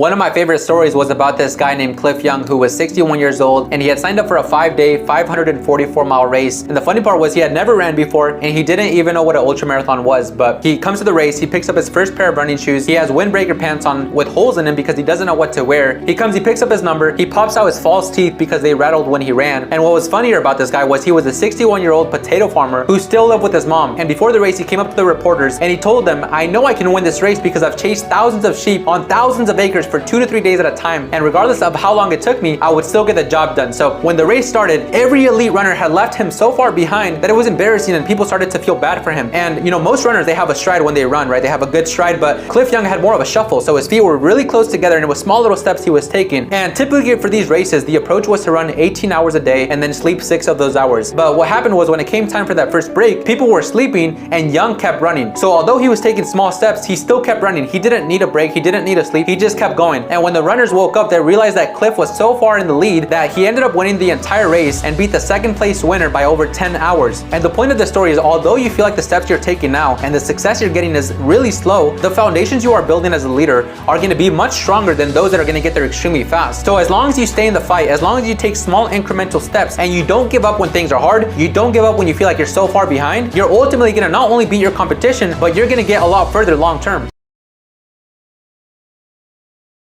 One of my favorite stories was about this guy named Cliff Young who was 61 years old, and he had signed up for a 5-day, 544-mile race. And the funny part was he had never ran before, and he didn't even know what an ultramarathon was. But he comes to the race, he picks up his first pair of running shoes, he has windbreaker pants on with holes in them because he doesn't know what to wear. He picks up his number, he pops out his false teeth because they rattled when he ran. And what was funnier about this guy was he was a 61-year-old potato farmer who still lived with his mom. And before the race, he came up to the reporters and he told them, "I know I can win this race because I've chased thousands of sheep on thousands of acres for 2 to 3 days at a time, and regardless of how long it took me, I would still get the job done." So when the race started, every elite runner had left him so far behind that it was embarrassing and people started to feel bad for him. And you know, most runners, they have a stride when they run, right? They have a good stride, but Cliff Young had more of a shuffle, so his feet were really close together and it was small little steps he was taking. And typically for these races, the approach was to run 18 hours a day and then sleep 6 of those hours. But what happened was when it came time for that first break, people were sleeping and Young kept running. So although he was taking small steps, he still kept running. He didn't need a break, he didn't need to sleep, he just kept going. And when the runners woke up, they realized that Cliff was so far in the lead that he ended up winning the entire race and beat the second place winner by over 10 hours. And the point of the story is, although you feel like the steps you're taking now and the success you're getting is really slow, the foundations you are building as a leader are going to be much stronger than those that are going to get there extremely fast. So as long as you stay in the fight, as long as you take small incremental steps and you don't give up when things are hard, you don't give up when you feel like you're so far behind, you're ultimately going to not only beat your competition, but you're going to get a lot further long term.